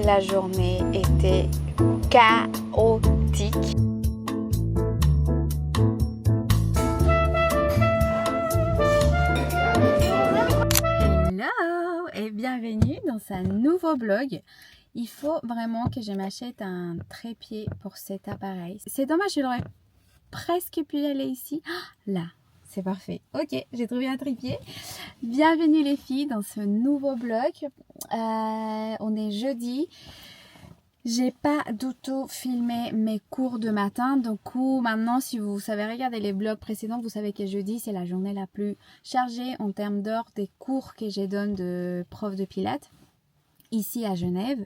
la journée était chaotique. Hello et bienvenue dans un nouveau vlog. Il faut vraiment que je m'achète un trépied pour cet appareil. C'est dommage, j'aurais presque pu aller ici. Là, c'est parfait. Ok, j'ai trouvé un trépied. Bienvenue les filles dans ce nouveau vlog. On est jeudi. J'ai pas du tout filmé mes cours de matin. Du coup, maintenant, si vous savez regarder les vlogs précédents, vous savez que jeudi, c'est la journée la plus chargée en termes d'heures des cours que je donne de prof de pilates ici à Genève.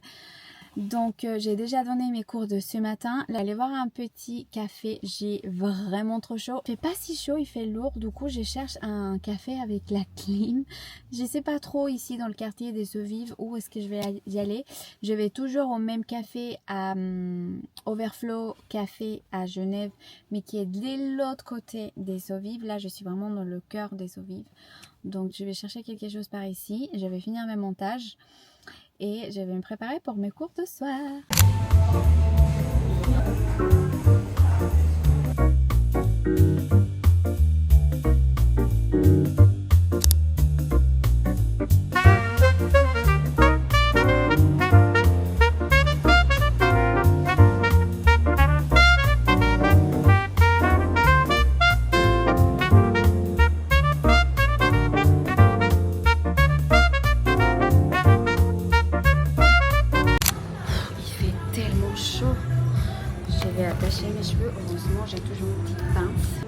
Donc j'ai déjà donné mes cours de ce matin. Là, aller voir un petit café, j'ai vraiment trop chaud. Il fait pas si chaud, il fait lourd. Du coup, je cherche un café avec la clim. Je sais pas trop ici dans le quartier des Eaux Vives où est-ce que je vais y aller. Je vais toujours au même café à Overflow Café à Genève, mais qui est de l'autre côté des Eaux Vives. Là, je suis vraiment dans le cœur des Eaux Vives. Donc je vais chercher quelque chose par ici. Je vais finir mes montages. Et je vais me préparer pour mes cours de soir. Je vais attacher mes cheveux. Heureusement, j'ai toujours une petite pince.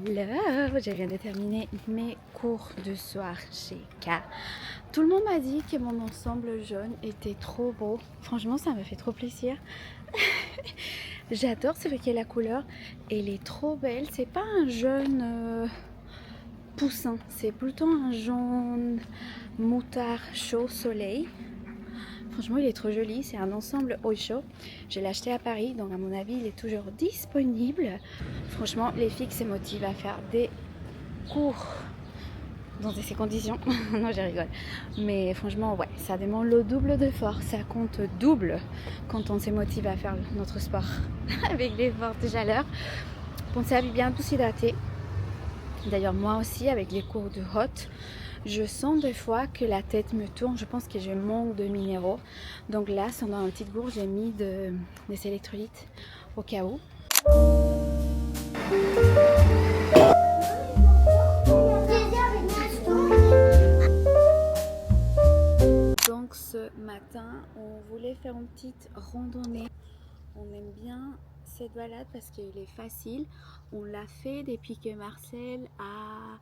Hello, je viens de terminer mes cours de soir chez K. Tout le monde m'a dit que mon ensemble jaune était trop beau. Franchement, ça me fait trop plaisir. J'adore ce que la couleur. Elle est trop belle. C'est pas un jaune poussin. C'est plutôt un jaune moutard chaud soleil. Franchement, il est trop joli. C'est un ensemble Oysho. Je l'ai acheté à Paris, donc à mon avis, il est toujours disponible. Franchement, les filles se motivent à faire des cours dans ces conditions. Non, je rigole. Mais franchement, ouais, ça demande le double d'effort. Ça compte double quand on se motive à faire notre sport avec les fortes chaleurs. Pensez à bien tous hydrater. D'ailleurs, moi aussi, avec les cours de hot, je sens des fois que la tête me tourne. Je pense que je manque de minéraux. Donc là, dans une petite gourde, j'ai mis des électrolytes au cas où. Donc ce matin, on voulait faire une petite randonnée. On aime bien cette balade parce qu'il est facile. On l'a fait depuis que Marcel a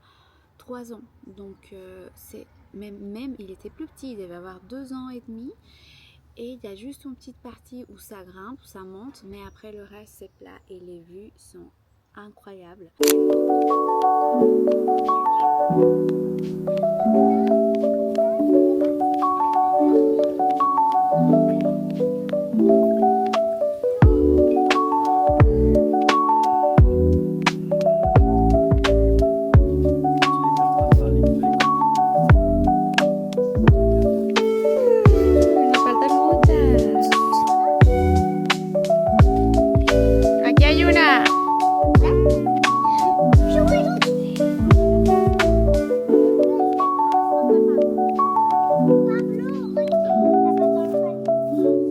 3 ans. Donc c'est même il était plus petit, il devait avoir 2 ans et demi. Et il y a juste une petite partie où ça grimpe, où ça monte, mais après le reste c'est plat et les vues sont incroyables.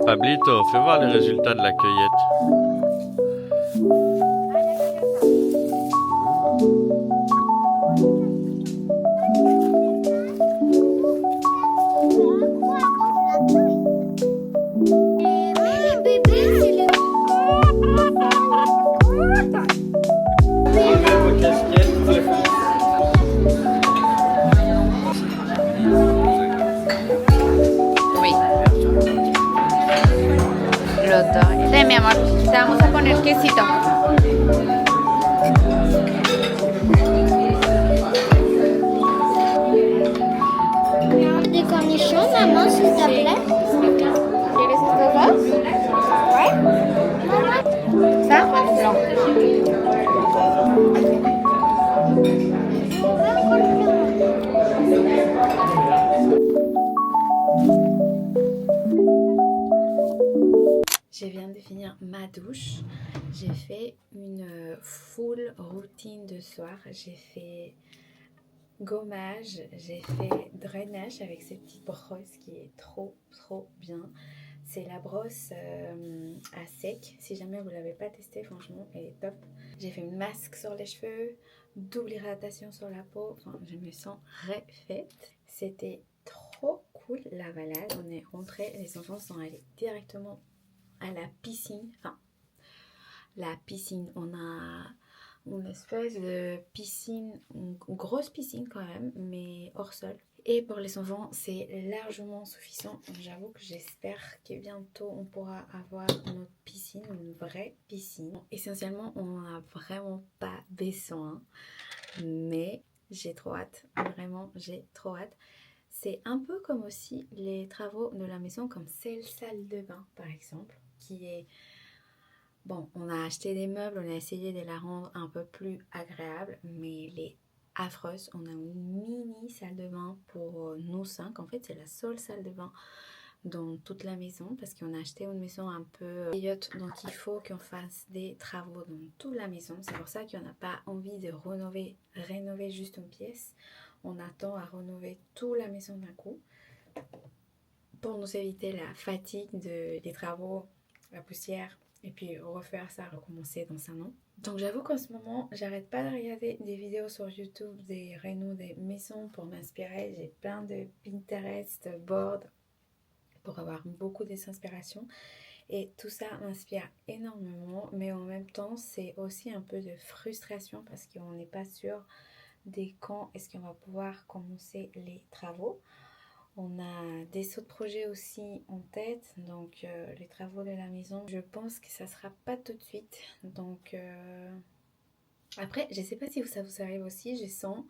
Pablito, fais voir les résultats de la cueillette. Mi amor, te vamos a poner quesito. douche. J'ai fait une full routine de soir. J'ai fait gommage, j'ai fait drainage avec cette petite brosse qui est trop bien. C'est la brosse à sec. Si jamais vous ne l'avez pas testée, franchement, elle est top. J'ai fait une masque sur les cheveux, double hydratation sur la peau. Enfin, je me sens refaite. C'était trop cool la balade. On est rentrés, les enfants sont allés directement à la piscine. Enfin, la piscine, on a une espèce de piscine, une grosse piscine quand même, mais hors sol. Et pour les enfants, c'est largement suffisant. J'avoue que j'espère que bientôt on pourra avoir notre piscine, une vraie piscine. Essentiellement, on n'a vraiment pas besoin, mais j'ai trop hâte. Vraiment, j'ai trop hâte. C'est un peu comme aussi les travaux de la maison, comme cette salle de bain par exemple, qui est... Bon, on a acheté des meubles, on a essayé de la rendre un peu plus agréable, mais elle est affreuse. On a une mini salle de bain pour nous 5. En fait, c'est la seule salle de bain dans toute la maison parce qu'on a acheté une maison un peu vieillotte. Donc, il faut qu'on fasse des travaux dans toute la maison. C'est pour ça qu'on n'a pas envie de rénover juste une pièce. On attend à rénover toute la maison d'un coup pour nous éviter la fatigue des travaux, la poussière. Et puis refaire ça, recommencer dans un an. Donc j'avoue qu'en ce moment, j'arrête pas de regarder des vidéos sur YouTube, des rénaux, des maisons pour m'inspirer. J'ai plein de Pinterest, boards pour avoir beaucoup d'inspiration. Et tout ça m'inspire énormément. Mais en même temps, c'est aussi un peu de frustration parce qu'on n'est pas sûr des quand est-ce qu'on va pouvoir commencer les travaux. On a des autres projets aussi en tête, donc les travaux de la maison, je pense que ça sera pas tout de suite. Donc après, je sais pas si ça vous arrive aussi, je sens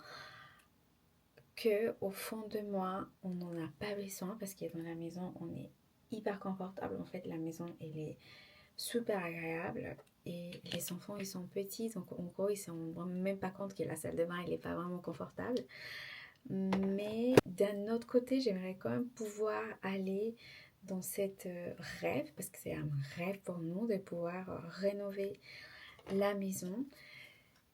que au fond de moi, on n'en a pas besoin parce que dans la maison, on est hyper confortable. En fait, la maison, elle est super agréable et les enfants, ils sont petits, donc en gros, ils se rendent même pas compte que la salle de bain, elle est pas vraiment confortable. Mais d'un autre côté, j'aimerais quand même pouvoir aller dans cette rêve, parce que c'est un rêve pour nous de pouvoir rénover la maison.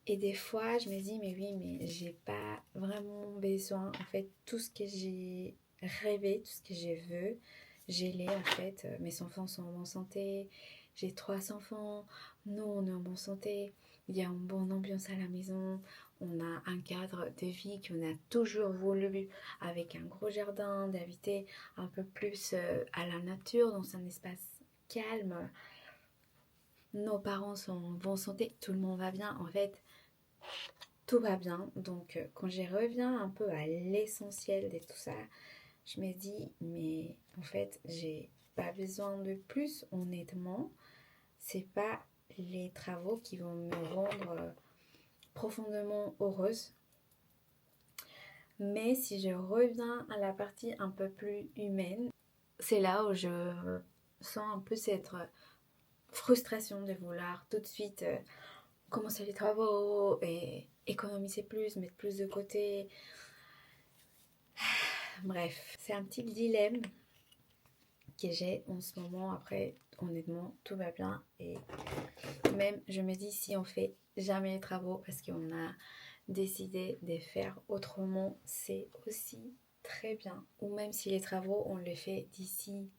Et des fois, je me dis, mais oui, mais j'ai pas vraiment besoin. En fait, tout ce que j'ai rêvé, tout ce que je veux, j'ai l'ai en fait. Mes enfants sont en bonne santé, j'ai 3 enfants, nous on est en bonne santé, il y a une bonne ambiance à la maison, on a un cadre de vie qu'on a toujours voulu, avec un gros jardin, d'habiter un peu plus à la nature, dans un espace calme. Nos parents sont en bonne santé, tout le monde va bien. En fait, tout va bien. Donc, quand je reviens un peu à l'essentiel de tout ça, je me dis, mais en fait, j'ai pas besoin de plus, honnêtement. C'est pas les travaux qui vont me rendre profondément heureuse. Mais si je reviens à la partie un peu plus humaine, c'est là où je sens un peu cette frustration de vouloir tout de suite commencer les travaux et économiser plus, mettre plus de côté. Bref, c'est un petit dilemme que j'ai en ce moment. Après, honnêtement, tout va bien. Et même, je me dis, si on fait jamais les travaux parce qu'on a décidé de faire autrement, c'est aussi très bien. Ou même si les travaux, on les fait d'ici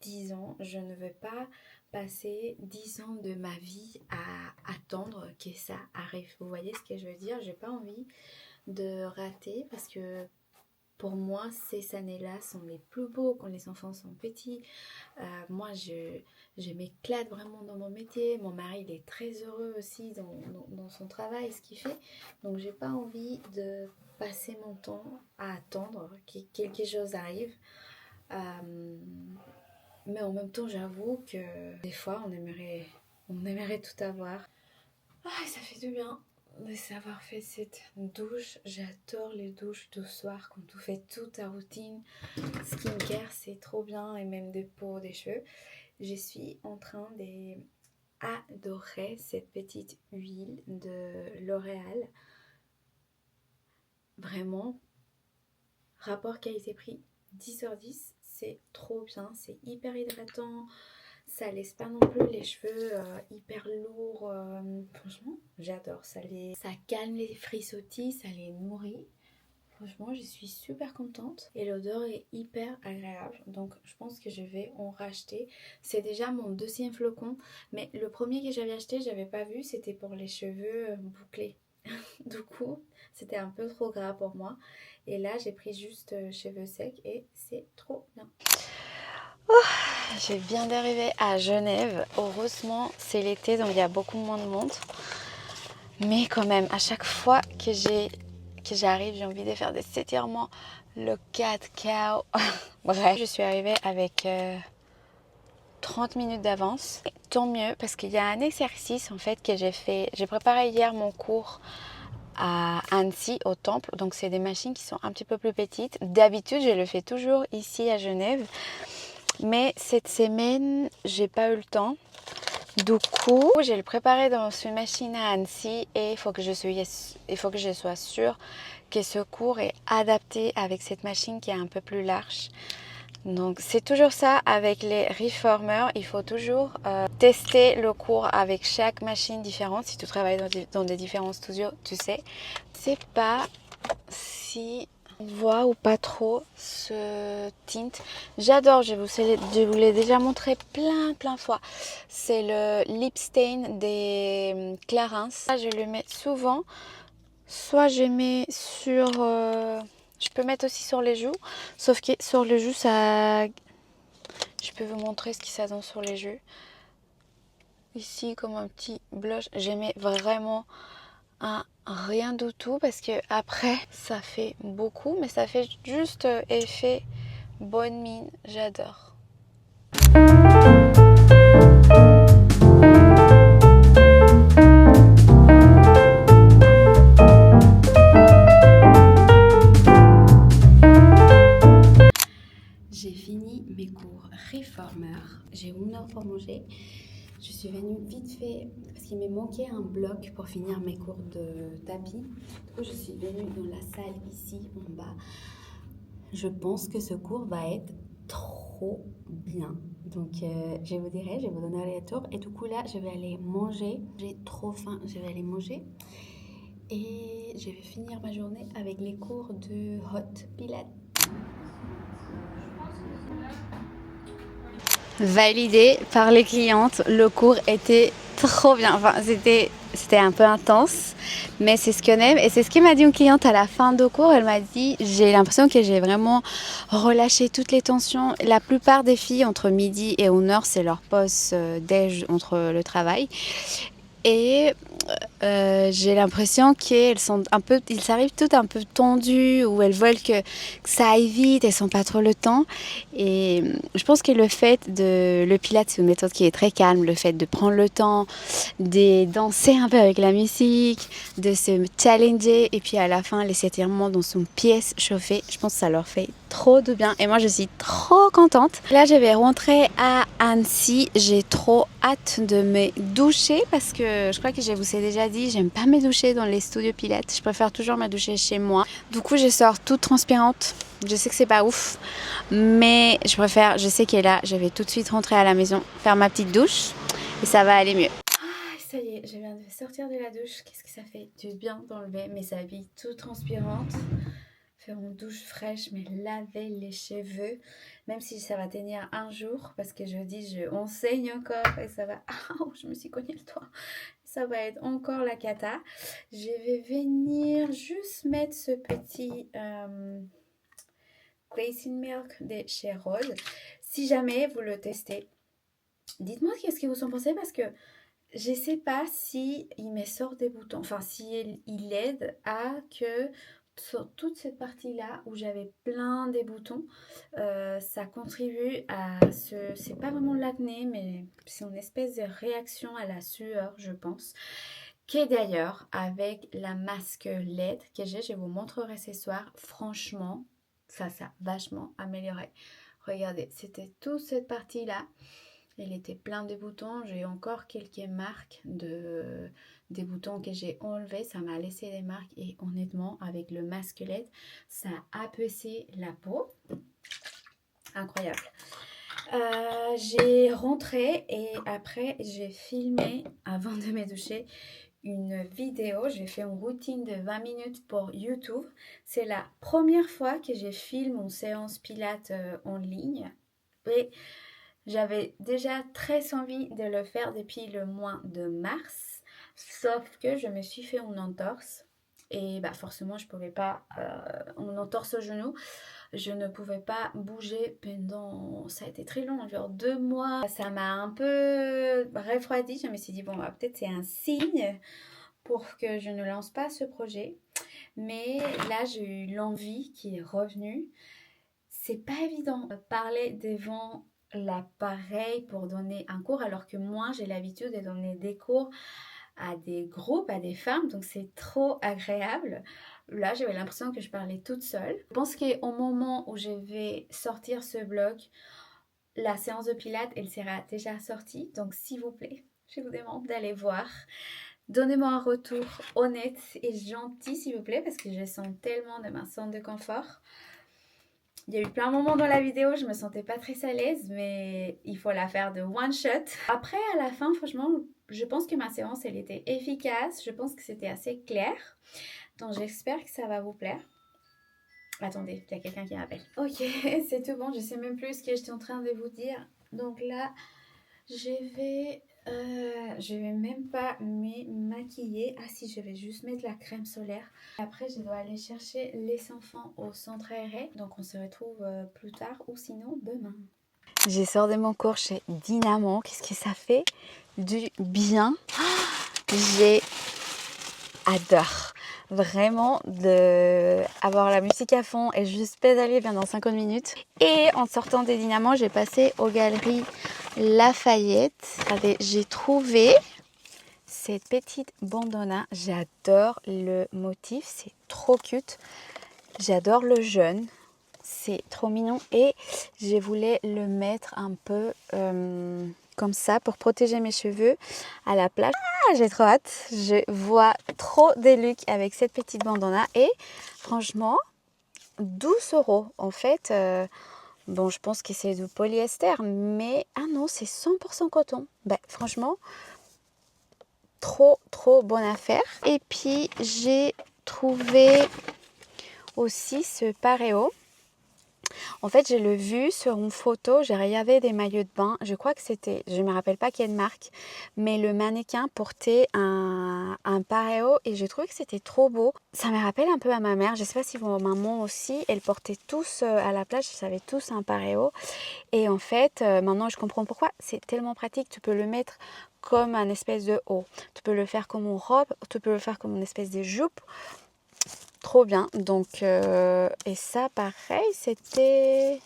10 ans, je ne veux pas passer 10 ans de ma vie à attendre que ça arrive. Vous voyez ce que je veux dire? J'ai pas envie de rater parce que pour moi, ces années-là sont les plus beaux quand les enfants sont petits. Moi, je m'éclate vraiment dans mon métier. Mon mari, il est très heureux aussi dans son travail, ce qu'il fait. Donc, j'ai pas envie de passer mon temps à attendre que quelque chose arrive. Mais en même temps, j'avoue que des fois, on aimerait tout avoir. Ah, ça fait du bien de savoir fait cette douche. J'adore les douches du soir quand tu fais toute ta routine. Skincare, c'est trop bien, et même des peaux, des cheveux. Je suis en train d'adorer cette petite huile de L'Oréal. Vraiment, rapport qualité-prix, 10 sur 10, c'est trop bien, c'est hyper hydratant, Ça laisse pas non plus les cheveux hyper lourds. Franchement, j'adore. Ça calme les frisottis, ça les nourrit. Franchement, je suis super contente et l'odeur est hyper agréable. Donc, je pense que je vais en racheter. C'est déjà mon deuxième flocon, mais le premier que j'avais acheté, j'avais pas vu. C'était pour les cheveux bouclés. Du coup, c'était un peu trop gras pour moi. Et là, j'ai pris juste cheveux secs et c'est trop bien. Je viens d'arriver à Genève. Heureusement, c'est l'été, donc il y a beaucoup moins de monde. Mais quand même, à chaque fois que j'arrive, j'ai envie de faire des étirements. Le cat cow. Bref, je suis arrivée avec 30 minutes d'avance. Tant mieux, parce qu'il y a un exercice en fait que j'ai fait. J'ai préparé hier mon cours à Annecy, au temple. Donc c'est des machines qui sont un petit peu plus petites. D'habitude, je le fais toujours ici à Genève. Mais cette semaine, j'ai pas eu le temps. Du coup, je vais le préparer dans une machine à Annecy et il faut que je sois sûre que ce cours est adapté avec cette machine qui est un peu plus large. Donc c'est toujours ça avec les reformers, il faut toujours tester le cours avec chaque machine différente. Si tu travailles dans des différents studios, tu sais. Je sais pas si on voit ou pas trop ce tint. J'adore, je vous l'ai déjà montré plein de fois. C'est le lip stain des Clarins. Je le mets souvent. Soit je mets sur... je peux mettre aussi sur les joues. Sauf que sur les joues, ça... Je peux vous montrer ce qui ça donne sur les joues. Ici, comme un petit blush. J'aimais vraiment un rien du tout parce que après ça fait beaucoup, mais ça fait juste effet bonne mine. J'adore. J'ai fini mes cours Reformer. J'ai 1 heure pour manger. Je suis venue vite fait parce qu'il me manquait un bloc pour finir mes cours de tapis. Du coup, je suis venue dans la salle ici en bas. Je pense que ce cours va être trop bien. Donc, je vous dirai, je vous donnerai les tours. Et du coup, là, je vais aller manger. J'ai trop faim, je vais aller manger. Et je vais finir ma journée avec les cours de Hot Pilates. Validé par les clientes, le cours était trop bien. Enfin, c'était un peu intense, mais c'est ce qu'on aime. Et c'est ce que m'a dit une cliente à la fin du cours. Elle m'a dit, j'ai l'impression que j'ai vraiment relâché toutes les tensions. La plupart des filles, entre midi et 1 heure, c'est leur pause déj entre le travail. Et j'ai l'impression qu'elles sont ils arrivent toutes un peu tendues ou elles veulent que ça aille vite, elles sont pas trop le temps. Et je pense que le Pilates, c'est une méthode qui est très calme, le fait de prendre le temps, de danser un peu avec la musique, de se challenger et puis à la fin les étirements dans son pièce chauffée, je pense que ça leur fait trop de bien et moi je suis trop contente. Là je vais rentrer à Annecy, j'ai trop hâte de me doucher parce que je crois que je vous ai déjà dit, j'aime pas me doucher dans les studios Pilates, je préfère toujours me doucher chez moi. Du coup je sors toute transpirante, je sais que c'est pas ouf, mais je sais qu'elle est là, je vais tout de suite rentrer à la maison, faire ma petite douche et ça va aller mieux. Ça y est, je viens de sortir de la douche. Qu'est-ce que ça fait du bien d'enlever mes habits tout transpirantes, faire une douche fraîche, mais laver les cheveux, même si ça va tenir un jour, parce que jeudi, on saigne encore et ça va... Oh, je me suis cogné le doigt. Ça va être encore la cata. Je vais venir juste mettre ce petit Glazing Milk de chez Rose. Si jamais vous le testez, dites-moi qu'est-ce que vous en pensez, parce que je ne sais pas si il me sort des boutons, enfin si il aide à que sur toute cette partie-là où j'avais plein des boutons, ça contribue à c'est pas vraiment l'acné, mais c'est une espèce de réaction à la sueur, je pense. Qui est d'ailleurs avec la masque LED que je vous montrerai ce soir. Franchement, ça a vachement amélioré. Regardez, c'était toute cette partie-là. Il était plein de boutons. J'ai encore quelques marques des boutons que j'ai enlevés. Ça m'a laissé des marques et honnêtement, avec le masque LED, ça a apaisé la peau. Incroyable. J'ai rentré et après j'ai filmé avant de me doucher une vidéo. J'ai fait une routine de 20 minutes pour YouTube. C'est la première fois que je filme une séance pilates en ligne. Et j'avais déjà très envie de le faire depuis le mois de mars. Sauf que je me suis fait une entorse. Et bah forcément, je pouvais pas, une entorse au genou. Je ne pouvais pas bouger pendant, ça a été très long, genre 2 mois. Ça m'a un peu refroidi. Je me suis dit, bon, bah, peut-être c'est un signe pour que je ne lance pas ce projet. Mais là, j'ai eu l'envie qui est revenue. C'est pas évident de parler devant l'appareil pour donner un cours, alors que moi, j'ai l'habitude de donner des cours à des groupes, à des femmes, donc c'est trop agréable. Là, j'avais l'impression que je parlais toute seule. Je pense qu'au moment où je vais sortir ce vlog, la séance de pilates, elle sera déjà sortie. Donc, s'il vous plaît, je vous demande d'aller voir. Donnez-moi un retour honnête et gentil, s'il vous plaît, parce que je sens tellement de ma zone de confort. Il y a eu plein de moments dans la vidéo, je me sentais pas très à l'aise, mais il faut la faire de one shot. Après, à la fin, franchement, je pense que ma séance, elle était efficace. Je pense que c'était assez clair. Donc, j'espère que ça va vous plaire. Attendez, il y a quelqu'un qui m'appelle. Ok, c'est tout bon. Je sais même plus ce que j'étais en train de vous dire. Donc là, je vais même pas me maquiller. Ah si, je vais juste mettre la crème solaire. Après, je dois aller chercher les enfants au centre aéré. Donc, on se retrouve plus tard ou sinon demain. J'ai sorti de mon cours chez Dynamo. Qu'est-ce que ça fait du bien. J'adore vraiment avoir la musique à fond et juste pédaler pendant 50 minutes. Et en sortant des Dynamo, j'ai passé aux Galeries Lafayette. J'ai trouvé cette petite bandana. J'adore le motif, c'est trop cute. J'adore le jaune, c'est trop mignon. Et je voulais le mettre un peu comme ça pour protéger mes cheveux à la plage. Ah, j'ai trop hâte. Je vois trop des looks avec cette petite bandana. Et franchement, 12 € en fait. Bon, je pense que c'est du polyester, mais ah non, c'est 100% coton. Ben, franchement, trop bonne affaire. Et puis, j'ai trouvé aussi ce pareo. En fait, j'ai le vu sur une photo, j'ai regardé des maillots de bain. Je crois que c'était, je ne me rappelle pas quelle marque, mais le mannequin portait un pareo et j'ai trouvé que c'était trop beau. Ça me rappelle un peu à ma mère. Je ne sais pas si vos mamans aussi, elles portaient tous à la plage, ils avaient tous un pareo. Et en fait, maintenant je comprends pourquoi. C'est tellement pratique, tu peux le mettre comme un espèce de haut. Tu peux le faire comme une robe, tu peux le faire comme une espèce de jupe. Trop bien. Donc, et ça, pareil, c'était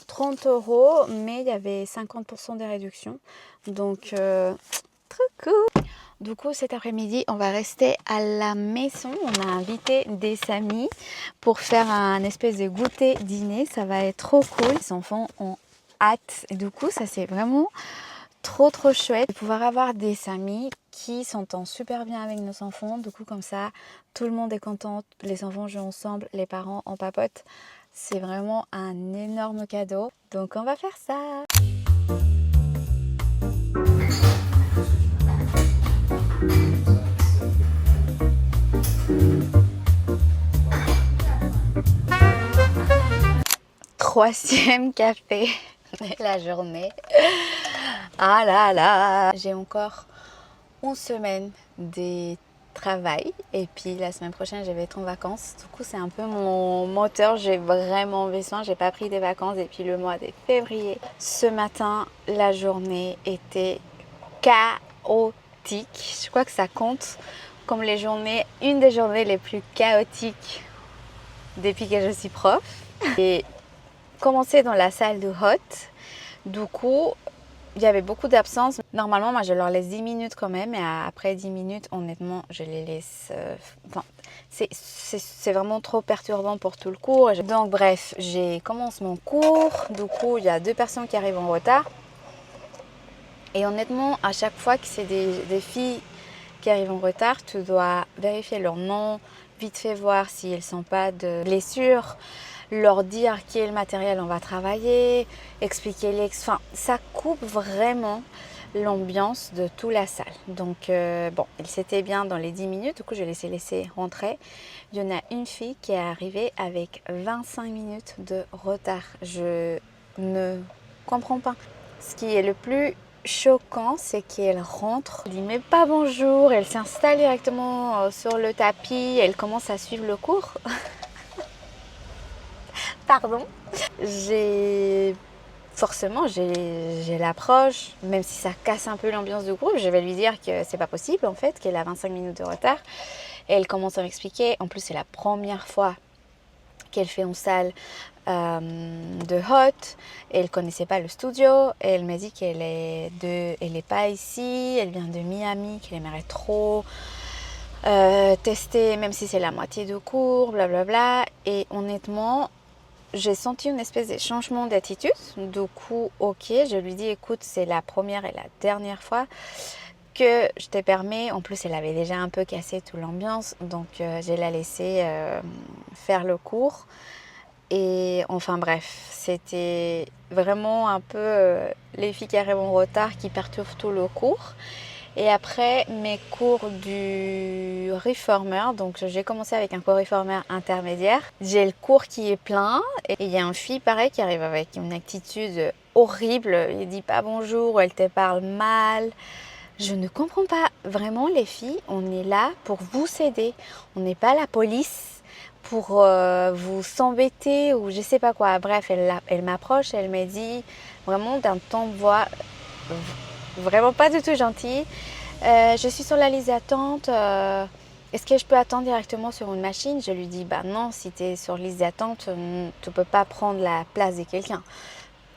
30 €, mais il y avait 50% de réduction. Donc, trop cool. Du coup, cet après-midi, on va rester à la maison. On a invité des amis pour faire un espèce de goûter dîner. Ça va être trop cool. Les enfants ont hâte. Et du coup, ça c'est vraiment trop chouette de pouvoir avoir des amis qui s'entendent super bien avec nos enfants. Du coup, comme ça, tout le monde est content. Les enfants jouent ensemble, les parents en papotent. C'est vraiment un énorme cadeau. Donc, on va faire ça. Troisième café de la journée. Ah là là. J'ai encore une semaine de travail et puis la semaine prochaine je vais être en vacances. Du coup c'est un peu mon moteur, j'ai vraiment besoin, j'ai pas pris des vacances depuis le mois de février. Ce matin la journée était chaotique, je crois que ça compte comme une des journées les plus chaotiques depuis que je suis prof. Et commencé dans la salle de hot, du coup il y avait beaucoup d'absences. Normalement, moi, je leur laisse 10 minutes quand même. Et après 10 minutes, honnêtement, je les laisse... c'est vraiment trop perturbant pour tout le cours. Donc, bref, j'ai commencé mon cours. Du coup, il y a 2 personnes qui arrivent en retard. Et honnêtement, à chaque fois que c'est des filles qui arrivent en retard, tu dois vérifier leur nom, vite fait voir s'ils ne sont pas de blessures. leur dire quel matériel on va travailler, expliquer enfin, ça coupe vraiment l'ambiance de toute la salle. Donc bon, il s'était bien dans les 10 minutes, du coup je les ai laissés rentrer. Il y en a une fille qui est arrivée avec 25 minutes de retard. Je ne comprends pas. Ce qui est le plus choquant, c'est qu'elle rentre, elle dit mais pas bonjour, elle s'installe directement sur le tapis, elle commence à suivre le cours. Pardon. Forcément, j'ai l'approche, même si ça casse un peu l'ambiance du groupe, je vais lui dire que c'est pas possible en fait, qu'elle a 25 minutes de retard. Et elle commence à m'expliquer, en plus c'est la première fois qu'elle fait en salle de hot, et elle connaissait pas le studio, et elle m'a dit qu'elle est pas ici, elle vient de Miami, qu'elle aimerait trop tester, même si c'est la moitié de cours, blablabla. Et honnêtement, j'ai senti une espèce de changement d'attitude. Du coup, ok, je lui dis, écoute, c'est la première et la dernière fois que je te permets. En plus, elle avait déjà un peu cassé toute l'ambiance, donc je l'ai laissé faire le cours. Et enfin bref, c'était vraiment un peu les filles qui arrivent en retard qui perturbent tout le cours. Et après mes cours du reformer, donc j'ai commencé avec un cours reformer intermédiaire. J'ai le cours qui est plein et il y a une fille pareil qui arrive avec une attitude horrible. Elle dit pas bonjour, elle te parle mal. Je ne comprends pas. Vraiment les filles, on est là pour vous aider. On n'est pas la police pour vous embêter ou je sais pas quoi. Bref, elle m'approche, elle me dit vraiment d'un ton de voix vraiment pas du tout gentil. Je suis sur la liste d'attente. Est-ce que je peux attendre directement sur une machine? Je lui dis, bah non, si tu es sur liste d'attente, tu ne peux pas prendre la place de quelqu'un.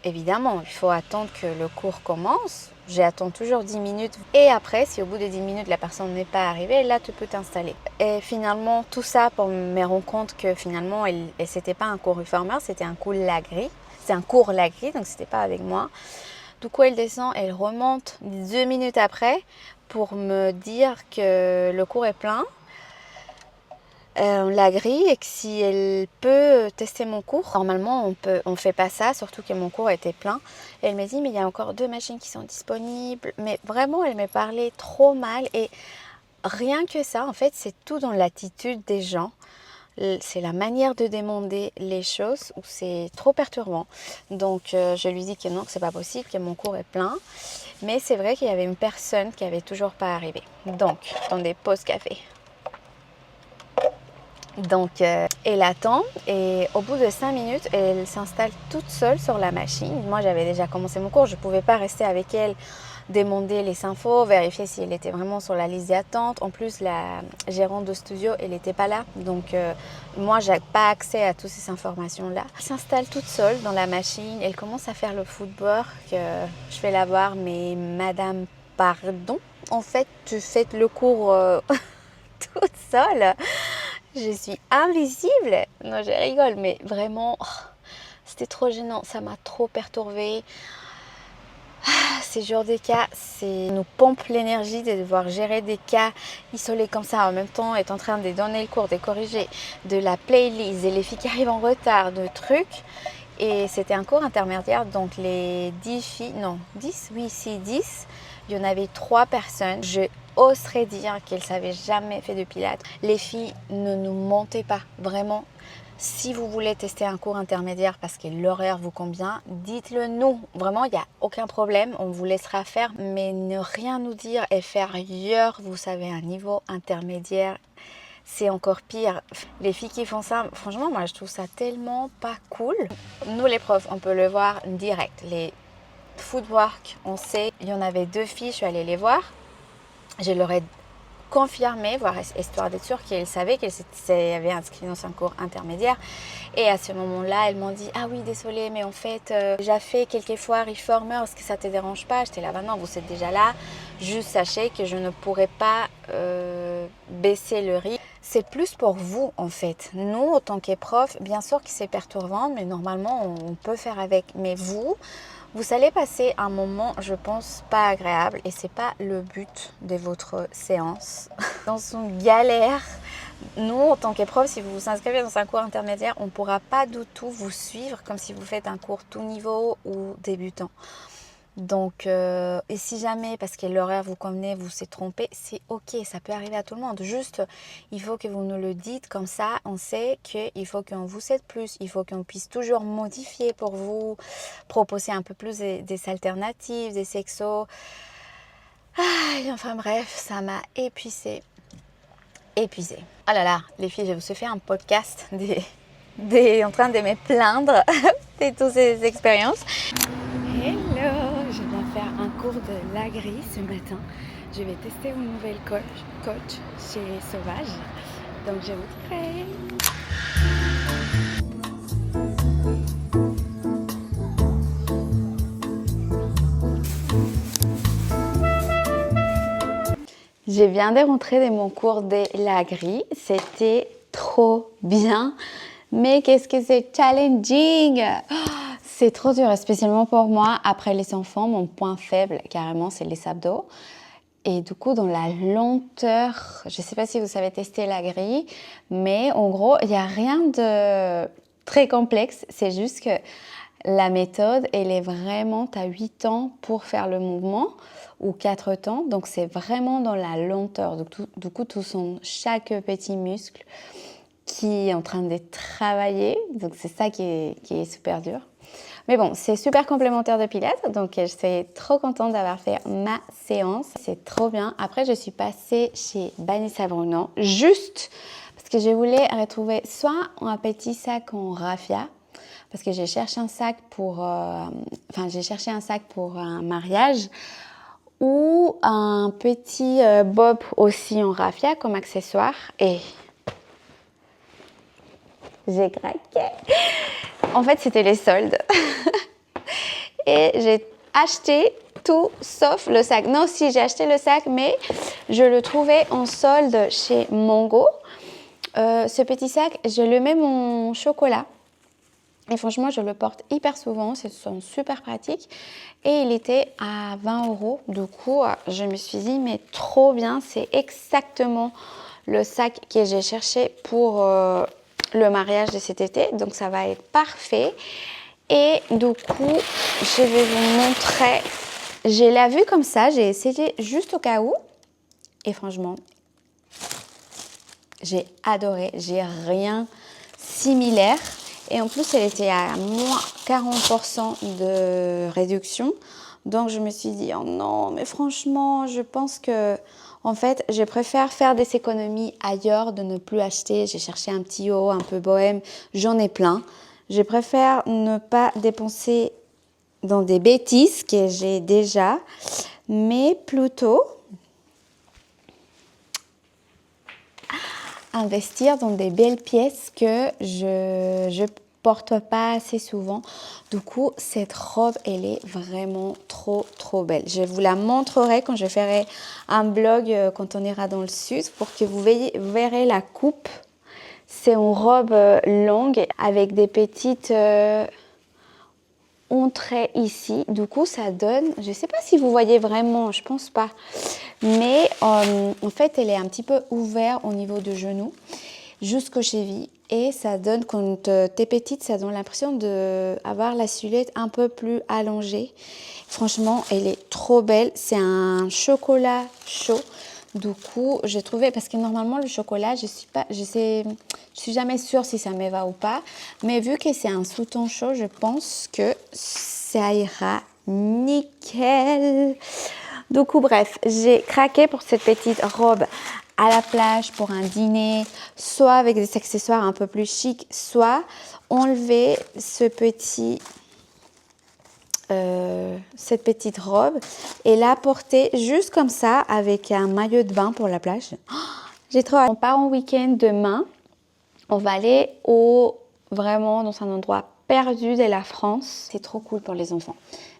Évidemment, il faut attendre que le cours commence. J'attends toujours 10 minutes. Et après, si au bout de 10 minutes, la personne n'est pas arrivée, là, tu peux t'installer. Et finalement, tout ça pour me rendre compte que finalement, c'était pas un cours reformer, c'était un cours Lagri. C'est un cours Lagri, donc c'était pas avec moi. Du coup, elle descend, elle remonte 2 minutes après pour me dire que le cours est plein. On la grille et que si elle peut tester mon cours, normalement on fait pas ça, surtout que mon cours était plein. Et elle m'a dit mais il y a encore 2 machines qui sont disponibles. Mais vraiment elle m'a parlé trop mal et rien que ça en fait c'est tout dans l'attitude des gens. C'est la manière de demander les choses où c'est trop perturbant. Donc je lui dis que non, que c'est pas possible, que mon cours est plein. Mais c'est vrai qu'il y avait une personne qui avait toujours pas arrivé. Donc dans des pauses café. Donc, elle attend et au bout de 5 minutes, elle s'installe toute seule sur la machine. Moi, j'avais déjà commencé mon cours, je ne pouvais pas rester avec elle, demander les infos, vérifier si elle était vraiment sur la liste d'attente. En plus, la gérante de studio, elle n'était pas là. Donc, moi, je n'avais pas accès à toutes ces informations-là. Elle s'installe toute seule dans la machine. Elle commence à faire le footwork. Je vais la voir, mais madame, pardon. En fait, tu fais le cours toute seule. Je suis invisible. Non, je rigole, mais vraiment, c'était trop gênant. Ça m'a trop perturbée. Ces genres de cas, nous pompe l'énergie de devoir gérer des cas isolés comme ça. En même temps, être en train de donner le cours, de corriger, de la playlist, et les filles qui arrivent en retard, de trucs. Et c'était un cours intermédiaire, donc les 10 filles, non, 10, oui, si 10, il y en avait 3 personnes. Je oserais dire qu'elles n'avaient jamais fait de pilates. Les filles, ne nous mentez pas, vraiment. Si vous voulez tester un cours intermédiaire parce que l'horaire vous convient, dites-le nous. Vraiment, il n'y a aucun problème, on vous laissera faire. Mais ne rien nous dire et faire ailleurs, vous savez, un niveau intermédiaire, c'est encore pire. Les filles qui font ça, franchement, moi, je trouve ça tellement pas cool. Nous, les profs, on peut le voir direct. Les footwork, on sait, il y en avait 2 filles, je suis allée les voir. Je leur ai confirmé, voire histoire d'être sûre qu'elles savaient qu'elles avaient inscrit dans un cours intermédiaire. Et à ce moment-là, elles m'ont dit « Ah oui, désolée, mais en fait, j'ai fait quelques fois reformer, est-ce que ça ne te dérange pas ?» J'étais là « Bah non, vous êtes déjà là. Juste sachez que je ne pourrai pas baisser le rythme. » C'est plus pour vous en fait. Nous, en tant que prof, bien sûr que c'est perturbant, mais normalement, on peut faire avec. Mais vous allez passer un moment, je pense, pas agréable et c'est pas le but de votre séance. Dans une galère nous, en tant qu'épreuve, si vous vous inscrivez dans un cours intermédiaire, on ne pourra pas du tout vous suivre comme si vous faites un cours tout niveau ou débutant. Donc, et si jamais, parce que l'horaire vous convenait, vous s'est trompé, c'est ok, ça peut arriver à tout le monde. Juste, il faut que vous nous le dites, comme ça, on sait qu'il faut qu'on vous aide plus, il faut qu'on puisse toujours modifier pour vous, proposer un peu plus des alternatives, des sexos. Enfin bref, ça m'a épuisée. Oh là là, les filles, je vous ai fait un podcast en train de me plaindre de toutes ces expériences. Hello, je viens faire un cours de lagri ce matin. Je vais tester une nouvelle coach chez Sauvage. Donc je vous dirai. Je viens de rentrer de mon cours de lagri. C'était trop bien. Mais qu'est-ce que c'est challenging! C'est trop dur, spécialement pour moi. Après les enfants, mon point faible, carrément, c'est les abdos. Et du coup, dans la lenteur, je ne sais pas si vous savez tester la grille, mais en gros, il n'y a rien de très complexe. C'est juste que la méthode, elle est vraiment, tu as 8 temps pour faire le mouvement, ou 4 temps. Donc, c'est vraiment dans la lenteur. Donc, du coup, tu sens chaque petit muscle qui est en train de travailler. Donc, c'est ça qui est super dur. Mais bon, c'est super complémentaire de pilates, donc je suis trop contente d'avoir fait ma séance. C'est trop bien. Après, je suis passée chez Vanessa Bruno, juste parce que je voulais retrouver soit un petit sac en raffia, parce que j'ai cherché un sac pour un mariage, ou un petit bob aussi en raffia comme accessoire. Et j'ai craqué. En fait, c'était les soldes. Et j'ai acheté tout sauf le sac. Non, si, j'ai acheté le sac, mais je le trouvais en solde chez Mango. Ce petit sac, je le mets mon chocolat. Et franchement, je le porte hyper souvent. C'est super pratique. Et il était à 20 €. Du coup, je me suis dit, mais trop bien. C'est exactement le sac que j'ai cherché pour le mariage de cet été. Donc, ça va être parfait. Et du coup, je vais vous montrer. Je l'ai vu comme ça, j'ai essayé juste au cas où. Et franchement, j'ai adoré. J'ai rien similaire. Et en plus, elle était à moins 40% de réduction. Donc, je me suis dit, oh non, mais franchement, je pense que, en fait, je préfère faire des économies ailleurs, de ne plus acheter. J'ai cherché un petit haut, un peu bohème. J'en ai plein. Je préfère ne pas dépenser dans des bêtises que j'ai déjà, mais plutôt investir dans des belles pièces que je porte pas assez souvent. Du coup, cette robe, elle est vraiment trop belle. Je vous la montrerai quand je ferai un blog quand on ira dans le sud pour que vous verrez la coupe. C'est une robe longue avec des petites entrées ici. Du coup, ça donne, je ne sais pas si vous voyez vraiment, je pense pas. Mais en fait, elle est un petit peu ouverte au niveau du genou jusqu'aux chevilles. Et ça donne, quand tu es petite, ça donne l'impression d'avoir la silhouette un peu plus allongée. Franchement, elle est trop belle. C'est un chocolat chaud. Du coup, j'ai trouvé, parce que normalement le chocolat, je suis jamais sûre si ça me va ou pas, mais vu que c'est un sous-ton chaud, je pense que ça ira nickel. Du coup, bref, j'ai craqué pour cette petite robe à la plage pour un dîner, soit avec des accessoires un peu plus chics, soit enlever cette petite robe et la porter juste comme ça avec un maillot de bain pour la plage. Oh, j'ai trop hâte. On part en week-end demain. On va aller vraiment dans un endroit perdu de la France. C'est trop cool pour les enfants.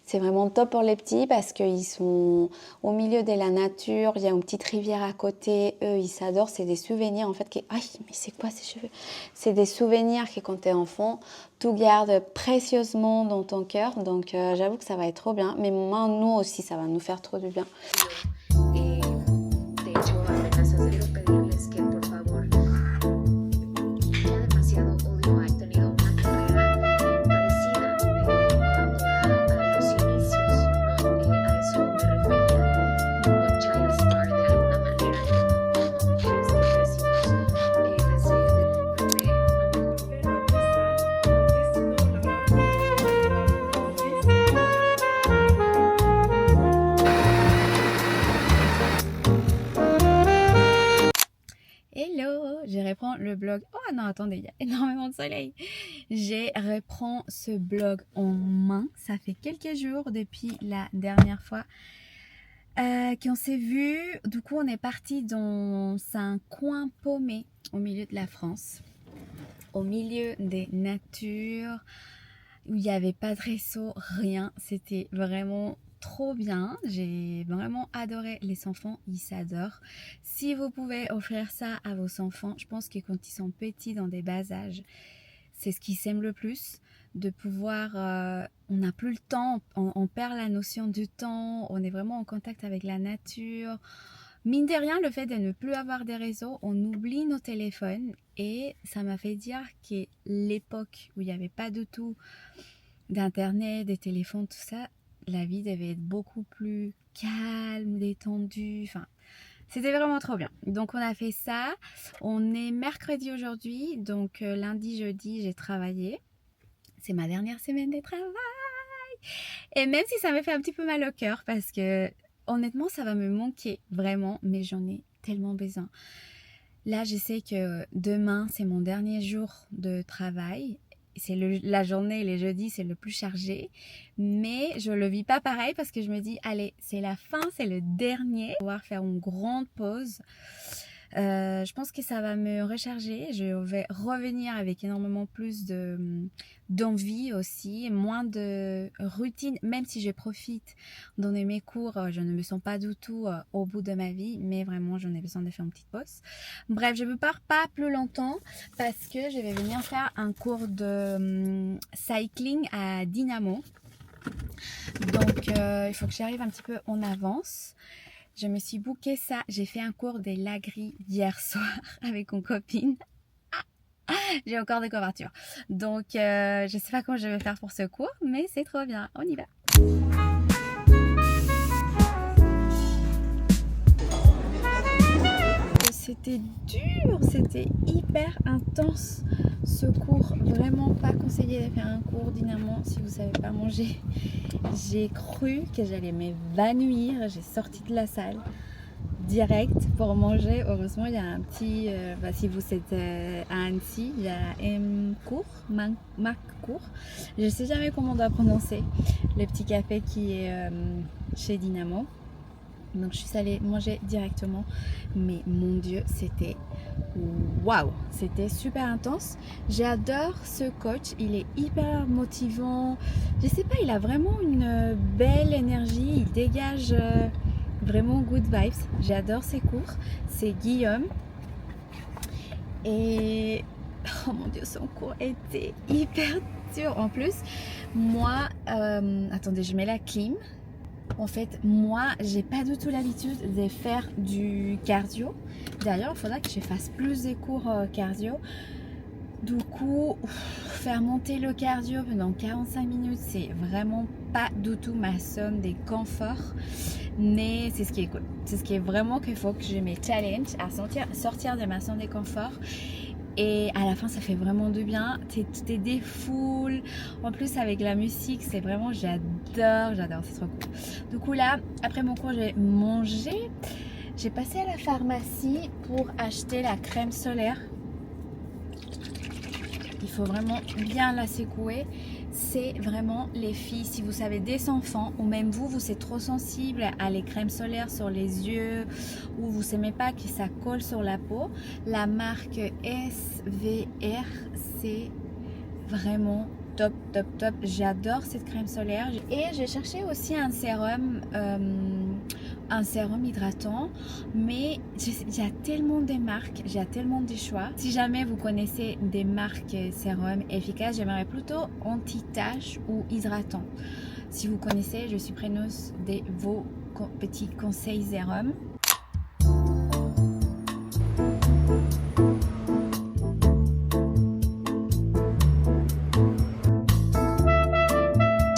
C'est vraiment top pour les petits parce qu'ils sont au milieu de la nature. Il y a une petite rivière à côté. Eux, ils s'adorent. C'est des souvenirs en fait. Aïe, mais c'est quoi ces cheveux? C'est des souvenirs que quand tu es enfant, tu gardes précieusement dans ton cœur. Donc j'avoue que ça va être trop bien. Mais nous aussi, ça va nous faire trop du bien. De hecho, apenas hace quiero pedirles que por favor blog. Oh non, attendez, il y a énormément de soleil. J'ai reprends ce blog en main. Ça fait quelques jours depuis la dernière fois qu'on s'est vu. Du coup, on est parti dans un coin paumé au milieu de la France, au milieu des natures, où il n'y avait pas de réseau, rien. C'était vraiment trop bien. J'ai vraiment adoré. Les enfants, ils s'adorent. Si vous pouvez offrir ça à vos enfants, je pense que quand ils sont petits, dans des bas âges, c'est ce qu'ils s'aiment le plus. De pouvoir, on n'a plus le temps, on perd la notion du temps, on est vraiment en contact avec la nature. Mine de rien, le fait de ne plus avoir des réseaux, on oublie nos téléphones, et ça m'a fait dire que l'époque où il n'y avait pas du tout d'internet, des téléphones, tout ça, la vie devait être beaucoup plus calme, détendue, enfin, c'était vraiment trop bien. Donc on a fait ça, on est mercredi aujourd'hui, donc lundi, jeudi, j'ai travaillé. C'est ma dernière semaine de travail. Et même si ça me fait un petit peu mal au cœur, parce que honnêtement, ça va me manquer vraiment, mais j'en ai tellement besoin. Là, je sais que demain, c'est mon dernier jour de travail. C'est la journée, les jeudis, c'est le plus chargé. Mais je le vis pas pareil, parce que je me dis, allez, c'est la fin, c'est le dernier. On va pouvoir faire une grande pause. Je pense que ça va me recharger. Je vais revenir avec énormément plus d'envie aussi, moins de routine, même si je profite de donner mes cours. Je ne me sens pas du tout au bout de ma vie, mais vraiment j'en ai besoin de faire une petite pause. Bref, je ne pars pas plus longtemps, parce que je vais venir faire un cours de cycling à Dynamo. Donc il faut que j'arrive un petit peu en avance. Je me suis booké ça. J'ai fait un cours de lagris hier soir avec une copine. J'ai encore des couvertures. Donc, je ne sais pas comment je vais faire pour ce cours, mais c'est trop bien. On y va. C'était dur, c'était hyper intense ce cours. Vraiment pas conseillé de faire un cours Dynamo si vous ne savez pas manger. J'ai cru que j'allais m'évanouir. J'ai sorti de la salle direct pour manger. Heureusement, il y a un petit... si vous êtes à Annecy, il y a M-Cours, Mac-Cours. Je ne sais jamais comment on doit prononcer le petit café qui est chez Dynamo. Donc je suis allée manger directement, mais mon Dieu, c'était waouh, c'était super intense. J'adore ce coach, il est hyper motivant. Je sais pas, il a vraiment une belle énergie, il dégage vraiment good vibes. J'adore ses cours. C'est Guillaume. Et oh mon Dieu, son cours était hyper dur. En plus, moi, attendez, je mets la clim. En fait, moi, j'ai pas du tout l'habitude de faire du cardio. D'ailleurs, il faudra que je fasse plus de cours cardio. Du coup, faire monter le cardio pendant 45 minutes, c'est vraiment pas du tout ma zone de confort. Mais c'est ce qui est cool. C'est ce qui est vraiment qu'il faut que je me challenge à sortir de ma zone de confort. Et à la fin, ça fait vraiment du bien. T'es défoule. En plus, avec la musique, c'est vraiment, j'adore, c'est trop cool. Du coup, là, après mon cours, j'ai mangé. J'ai passé à la pharmacie pour acheter la crème solaire. Il faut vraiment bien la secouer. C'est vraiment, les filles, si vous avez des enfants, ou même vous êtes trop sensible à les crèmes solaires sur les yeux, ou vous n'aimez pas que ça colle sur la peau, la marque SVR, c'est vraiment top. J'adore cette crème solaire. Et j'ai cherché aussi un sérum hydratant, mais il y a tellement de marques, il y a tellement de choix. Si jamais vous connaissez des marques sérum efficaces, j'aimerais plutôt anti-tache ou hydratant. Si vous connaissez, je suis preneuse de vos petits conseils sérum.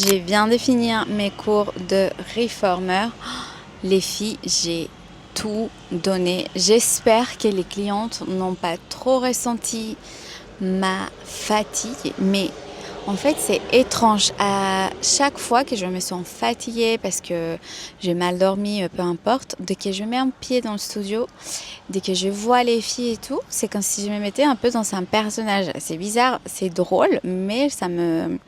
Je viens de finir mes cours de Reformer. Les filles, j'ai tout donné. J'espère que les clientes n'ont pas trop ressenti ma fatigue, mais En fait, c'est étrange. À chaque fois que je me sens fatiguée parce que j'ai mal dormi, peu importe, dès que je mets un pied dans le studio, dès que je vois les filles et tout, c'est comme si je me mettais un peu dans un personnage. C'est bizarre, c'est drôle, mais ça me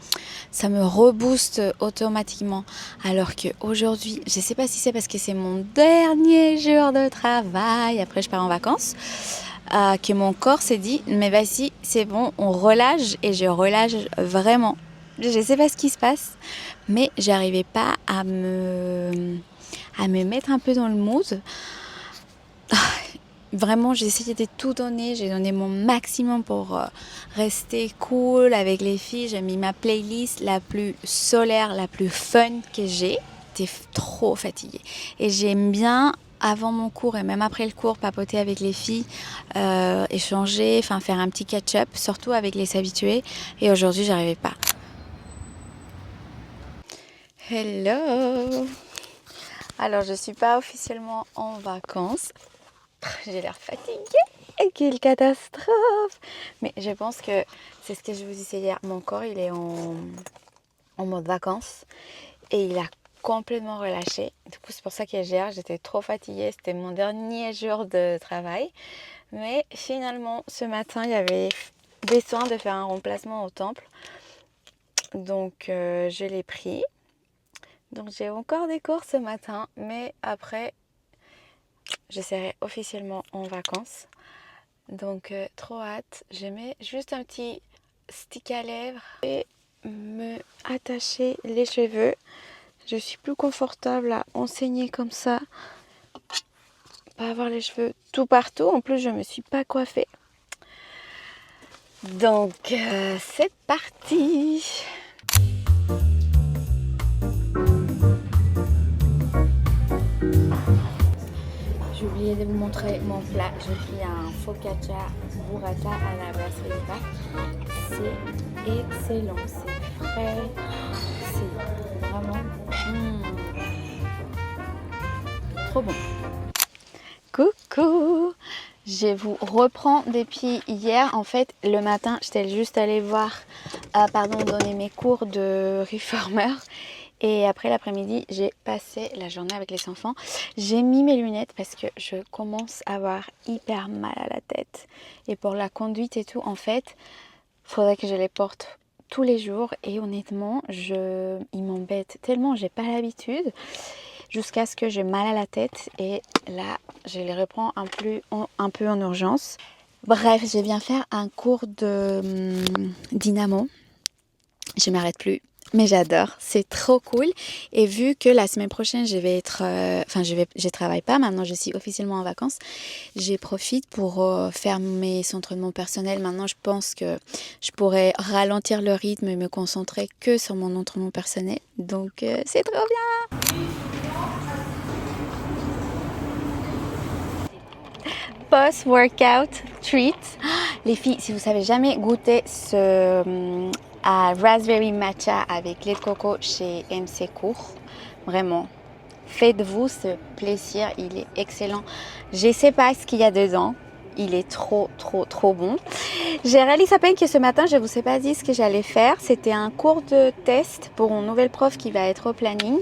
rebooste automatiquement. Alors qu'aujourd'hui, je ne sais pas si c'est parce que c'est mon dernier jour de travail, après je pars en vacances, que mon corps s'est dit, mais vas-y, c'est bon, on relâche, et je relâche vraiment. Je ne sais pas ce qui se passe, mais j'arrivais pas à me mettre un peu dans le mood. Vraiment, j'ai essayé de tout donner, j'ai donné mon maximum pour rester cool avec les filles. J'ai mis ma playlist la plus solaire, la plus fun que j'ai. J'étais trop fatiguée. Et j'aime bien, avant mon cours et même après le cours, papoter avec les filles, échanger, enfin faire un petit catch-up, surtout avec les habitués. Et aujourd'hui, j'arrivais pas. Hello! Alors, je suis pas officiellement en vacances. J'ai l'air fatiguée et quelle catastrophe! Mais je pense que c'est ce que je vous disais hier. Mon corps, il est en mode vacances et il a complètement relâché. Du coup, c'est pour ça qu'hier, j'étais trop fatiguée. C'était mon dernier jour de travail. Mais finalement, ce matin, il y avait besoin de faire un remplacement au temple. Donc, je l'ai pris. Donc, j'ai encore des cours ce matin. Mais après, je serai officiellement en vacances. Donc trop hâte. Je mets juste un petit stick à lèvres et me attacher les cheveux. Je suis plus confortable à enseigner comme ça. Pas avoir les cheveux tout partout. En plus, je me suis pas coiffée. Donc c'est parti. J'ai oublié de vous montrer mon plat. J'ai pris un focaccia burrata à la brasserie du parc. C'est excellent, c'est frais, c'est vraiment trop bon. Coucou! Je vous reprends depuis hier. En fait, le matin, j'étais juste allée donner mes cours de reformer. Et après l'après-midi, j'ai passé la journée avec les enfants. J'ai mis mes lunettes parce que je commence à avoir hyper mal à la tête. Et pour la conduite et tout, en fait, il faudrait que je les porte tous les jours. Et honnêtement, ils m'embêtent tellement, j'ai pas l'habitude. Jusqu'à ce que j'ai mal à la tête. Et là, je les reprends un peu en urgence. Bref, je viens faire un cours de dynamo. Je m'arrête plus. Mais j'adore, c'est trop cool. Et vu que la semaine prochaine, je travaille pas, maintenant je suis officiellement en vacances, j'en profite pour faire mes entraînements personnels. Maintenant, je pense que je pourrais ralentir le rythme et me concentrer que sur mon entraînement personnel. Donc, c'est trop bien! Post-workout treat. Les filles, si vous savez jamais goûter à raspberry matcha avec lait de coco chez MC Court, vraiment, faites-vous ce plaisir, il est excellent. Je ne sais pas ce qu'il y a dedans, il est trop bon. J'ai réalisé à peine que ce matin, je ne vous ai pas dit ce que j'allais faire. C'était un cours de test pour une nouvelle prof qui va être au planning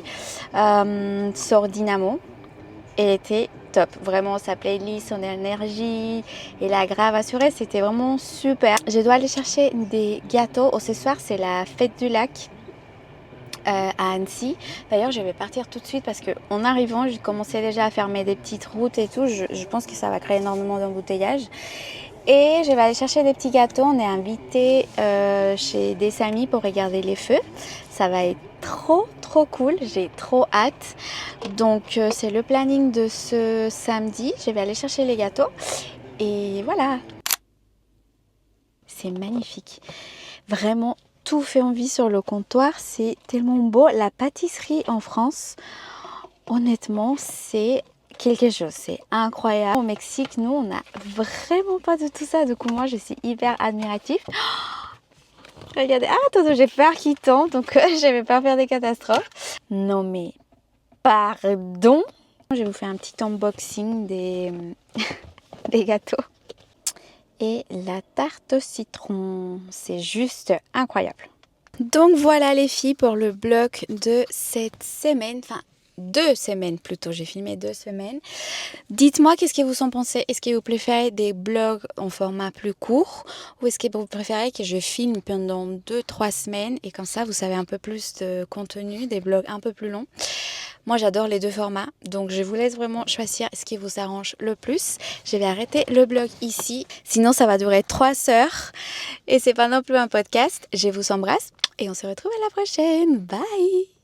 sur Dynamo. Elle était top, vraiment sa playlist, son énergie et la grave assurée, c'était vraiment super. Je dois aller chercher des gâteaux. Ce soir, c'est la fête du lac à Annecy. D'ailleurs, je vais partir tout de suite parce qu'en arrivant, je commençais déjà à fermer des petites routes et tout. Je pense que ça va créer énormément d'embouteillage. Et je vais aller chercher des petits gâteaux. On est invité chez des amis pour regarder les feux. Ça va être trop cool. J'ai trop hâte. Donc c'est le planning de ce samedi. Je vais aller chercher les gâteaux. Et voilà. C'est magnifique. Vraiment, tout fait envie sur le comptoir. C'est tellement beau. La pâtisserie en France, honnêtement, c'est quelque chose, c'est incroyable. Au Mexique, nous, on n'a vraiment pas de tout ça. Du coup, moi, je suis hyper admirative. Oh, regardez, attends, j'ai peur qu'il tombe, donc je vais pas faire des catastrophes. Non, mais pardon. Je vais vous faire un petit unboxing des gâteaux. Et la tarte au citron, c'est juste incroyable. Donc voilà les filles pour le blog de cette semaine, enfin 2 semaines plutôt, j'ai filmé 2 semaines. Dites-moi qu'est-ce que vous en pensez, est-ce que vous préférez des blogs en format plus court ou est-ce que vous préférez que je filme pendant 2-3 semaines et comme ça vous savez un peu plus de contenu, des blogs un peu plus longs. Moi j'adore les 2 formats, donc je vous laisse vraiment choisir ce qui vous arrange le plus. Je vais arrêter le blog ici, sinon ça va durer 3 heures et c'est pas non plus un podcast. Je vous embrasse et on se retrouve à la prochaine. Bye!